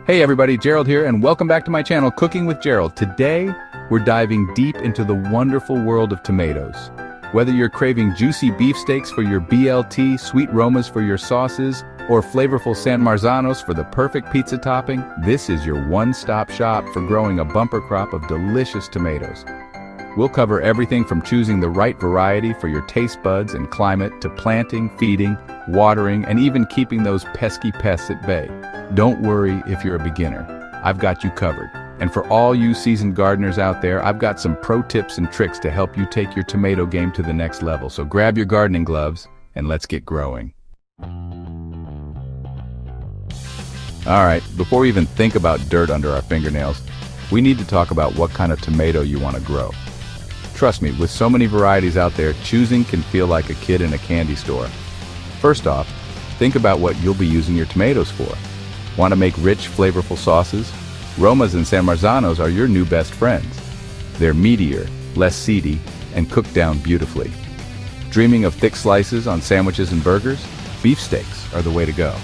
Hey everybody, Gerald here, and welcome back to my channel, Cooking with Gerald. Today, we're diving deep into the wonderful world of tomatoes. Whether you're craving juicy beefsteaks for your BLT, sweet Romas for your sauces, or flavorful San Marzanos for the perfect pizza topping, this is your one-stop shop for growing a bumper crop of delicious tomatoes. We'll cover everything from choosing the right variety for your taste buds and climate to planting, feeding, watering, and even keeping those pesky pests at bay. Don't worry if you're a beginner. I've got you covered. And for all you seasoned gardeners out there, I've got some pro tips and tricks to help you take your tomato game to the next level. So grab your gardening gloves and let's get growing. All right, before we even think about dirt under our fingernails, we need to talk about what kind of tomato you want to grow. Trust me, with so many varieties out there, choosing can feel like a kid in a candy store. First off, think about what you'll be using your tomatoes for. Want to make rich, flavorful sauces? Romas and San Marzanos are your new best friends. They're meatier, less seedy, and cooked down beautifully. Dreaming of thick slices on sandwiches and burgers? Beefsteaks are the way to go.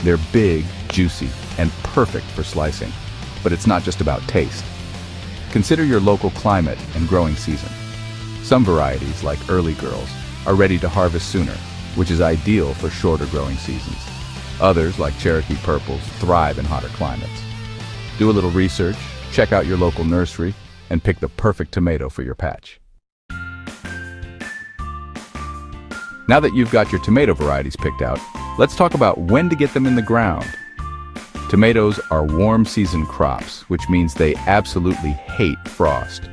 They're big, juicy, and perfect for slicing. But it's not just about taste. Consider your local climate and growing season. Some varieties, like early girls, are ready to harvest sooner, which is ideal for shorter growing seasons. Others, like Cherokee purples, thrive in hotter climates. Do a little research, check out your local nursery, and pick the perfect tomato for your patch. Now that you've got your tomato varieties picked out, let's talk about when to get them in the ground. Tomatoes are warm season crops, which means they absolutely hate frost.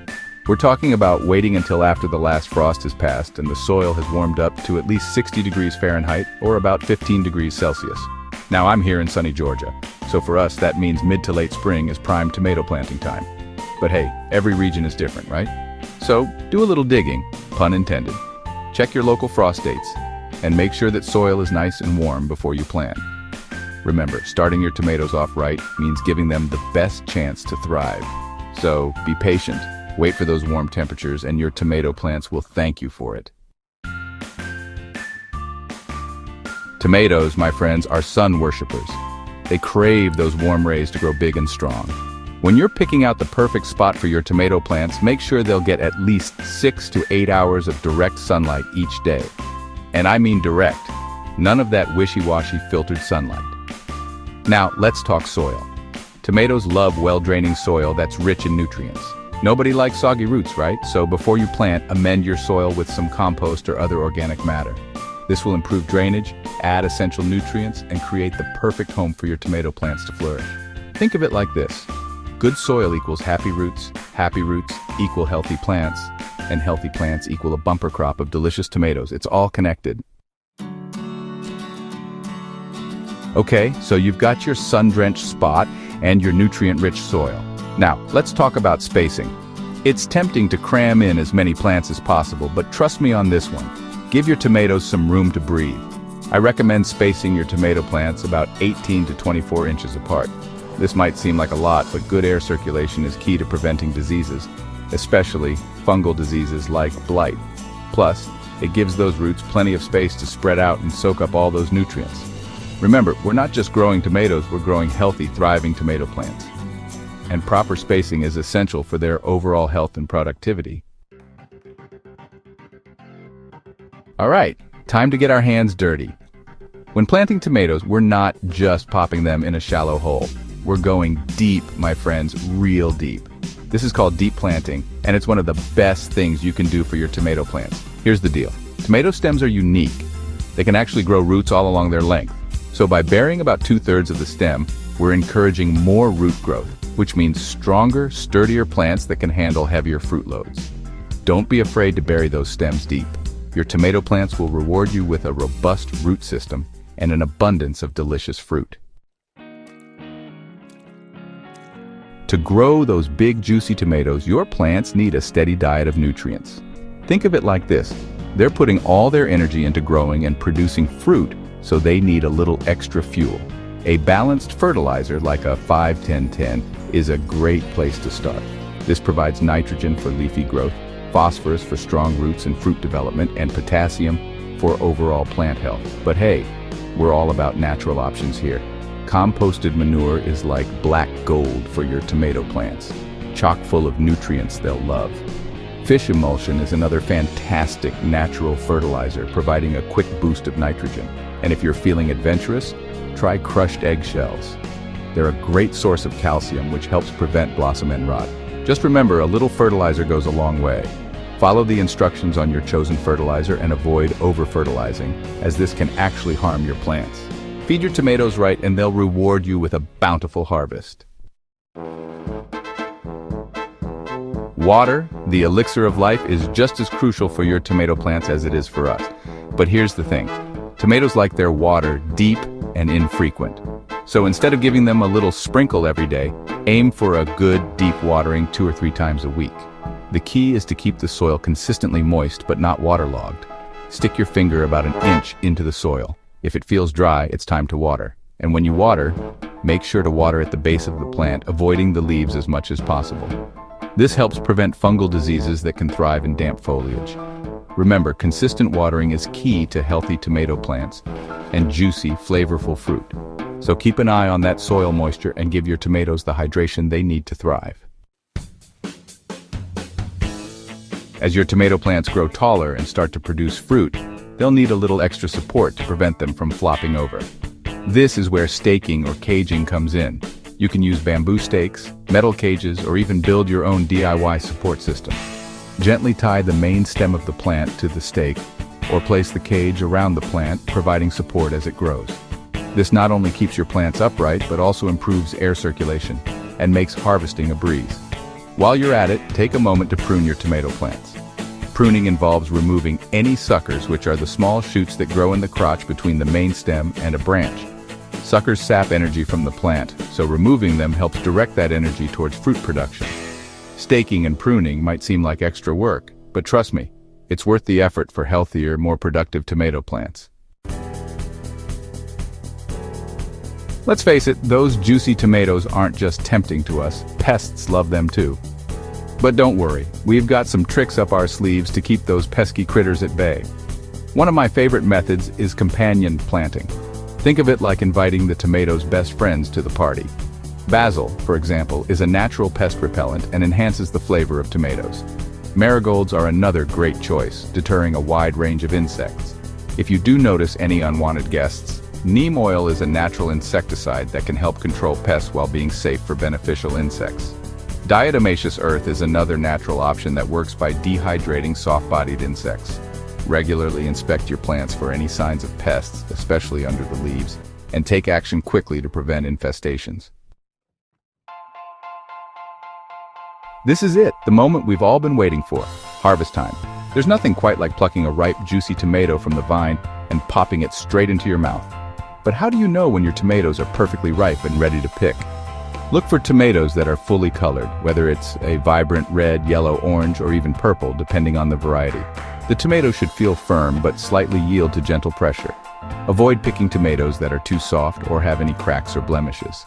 We're talking about waiting until after the last frost has passed and the soil has warmed up to at least 60 degrees Fahrenheit or about 15 degrees Celsius. Now I'm here in sunny Georgia, so for us that means mid to late spring is prime tomato planting time. But hey, every region is different, right? So do a little digging, pun intended. Check your local frost dates and make sure that soil is nice and warm before you plant. Remember, starting your tomatoes off right means giving them the best chance to thrive. So be patient. Wait for those warm temperatures and your tomato plants will thank you for it. Tomatoes, my friends, are sun worshippers. They crave those warm rays to grow big and strong. When you're picking out the perfect spot for your tomato plants, make sure they'll get at least 6 to 8 hours of direct sunlight each day. And I mean direct, none of that wishy-washy filtered sunlight. Now, let's talk soil. Tomatoes love well-draining soil that's rich in nutrients. Nobody likes soggy roots, right? So before you plant, amend your soil with some compost or other organic matter. This will improve drainage, add essential nutrients, and create the perfect home for your tomato plants to flourish. Think of it like this. Good soil equals happy roots equal healthy plants, and healthy plants equal a bumper crop of delicious tomatoes. It's all connected. Okay, so you've got your sun-drenched spot and your nutrient-rich soil. Now, let's talk about spacing. It's tempting to cram in as many plants as possible, but trust me on this one. Give your tomatoes some room to breathe. I recommend spacing your tomato plants about 18 to 24 inches apart. This might seem like a lot, but good air circulation is key to preventing diseases, especially fungal diseases like blight. Plus, it gives those roots plenty of space to spread out and soak up all those nutrients. Remember, we're not just growing tomatoes, we're growing healthy, thriving tomato plants. And proper spacing is essential for their overall health and productivity. All right, time to get our hands dirty. When planting tomatoes, we're not just popping them in a shallow hole. We're going deep, my friends, real deep. This is called deep planting, and it's one of the best things you can do for your tomato plants. Here's the deal. Tomato stems are unique. They can actually grow roots all along their length. So by burying about 2/3 of the stem, we're encouraging more root growth, which means stronger, sturdier plants that can handle heavier fruit loads. Don't be afraid to bury those stems deep. Your tomato plants will reward you with a robust root system and an abundance of delicious fruit. To grow those big, juicy tomatoes, your plants need a steady diet of nutrients. Think of it like this. They're putting all their energy into growing and producing fruit, so they need a little extra fuel. A balanced fertilizer like a 5-10-10 is a great place to start. This provides nitrogen for leafy growth, phosphorus for strong roots and fruit development, and potassium for overall plant health. But hey, we're all about natural options here. Composted manure is like black gold for your tomato plants, chock full of nutrients they'll love. Fish emulsion is another fantastic natural fertilizer, providing a quick boost of nitrogen. And if you're feeling adventurous, try crushed eggshells. They're a great source of calcium, which helps prevent blossom end rot. Just remember, a little fertilizer goes a long way. Follow the instructions on your chosen fertilizer and avoid over-fertilizing, as this can actually harm your plants. Feed your tomatoes right and they'll reward you with a bountiful harvest. Water, the elixir of life, is just as crucial for your tomato plants as it is for us. But here's the thing. Tomatoes like their water deep and infrequent. So instead of giving them a little sprinkle every day, aim for a good deep watering 2 or 3 times a week. The key is to keep the soil consistently moist but not waterlogged. Stick your finger about an inch into the soil. If it feels dry, it's time to water. And when you water, make sure to water at the base of the plant, avoiding the leaves as much as possible. This helps prevent fungal diseases that can thrive in damp foliage. Remember, consistent watering is key to healthy tomato plants and juicy, flavorful fruit. So keep an eye on that soil moisture and give your tomatoes the hydration they need to thrive. As your tomato plants grow taller and start to produce fruit, they'll need a little extra support to prevent them from flopping over. This is where staking or caging comes in. You can use bamboo stakes, metal cages, or even build your own DIY support system. Gently tie the main stem of the plant to the stake, or place the cage around the plant, providing support as it grows. This not only keeps your plants upright, but also improves air circulation and makes harvesting a breeze. While you're at it, take a moment to prune your tomato plants. Pruning involves removing any suckers, which are the small shoots that grow in the crotch between the main stem and a branch. Suckers sap energy from the plant, so removing them helps direct that energy towards fruit production. Staking and pruning might seem like extra work, but trust me, it's worth the effort for healthier, more productive tomato plants. Let's face it, those juicy tomatoes aren't just tempting to us, pests love them too. But don't worry, we've got some tricks up our sleeves to keep those pesky critters at bay. One of my favorite methods is companion planting. Think of it like inviting the tomato's best friends to the party. Basil, for example, is a natural pest repellent and enhances the flavor of tomatoes. Marigolds are another great choice, deterring a wide range of insects. If you do notice any unwanted guests, neem oil is a natural insecticide that can help control pests while being safe for beneficial insects. Diatomaceous earth is another natural option that works by dehydrating soft-bodied insects. Regularly inspect your plants for any signs of pests, especially under the leaves, and take action quickly to prevent infestations. This is it, the moment we've all been waiting for, harvest time. There's nothing quite like plucking a ripe, juicy tomato from the vine and popping it straight into your mouth. But how do you know when your tomatoes are perfectly ripe and ready to pick? Look for tomatoes that are fully colored, whether it's a vibrant red, yellow, orange, or even purple, depending on the variety. The tomato should feel firm but slightly yield to gentle pressure. Avoid picking tomatoes that are too soft or have any cracks or blemishes.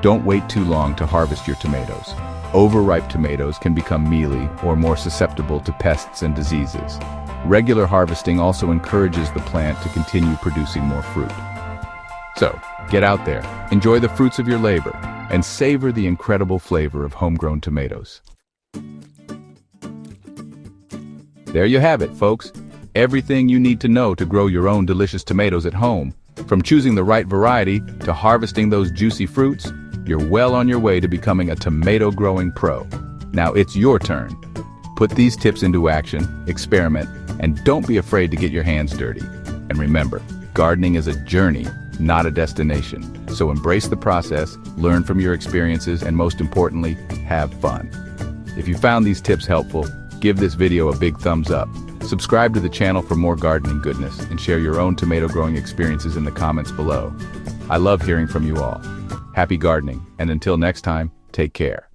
Don't wait too long to harvest your tomatoes. Overripe tomatoes can become mealy or more susceptible to pests and diseases. Regular harvesting also encourages the plant to continue producing more fruit. So, get out there, enjoy the fruits of your labor, and savor the incredible flavor of homegrown tomatoes. There you have it, folks. Everything you need to know to grow your own delicious tomatoes at home. From choosing the right variety to harvesting those juicy fruits, you're well on your way to becoming a tomato growing pro. Now it's your turn. Put these tips into action, experiment, and don't be afraid to get your hands dirty. And remember, gardening is a journey, not a destination. So embrace the process, learn from your experiences, and most importantly, have fun. If you found these tips helpful, give this video a big thumbs up. Subscribe to the channel for more gardening goodness and share your own tomato growing experiences in the comments below. I love hearing from you all. Happy gardening, and until next time, take care.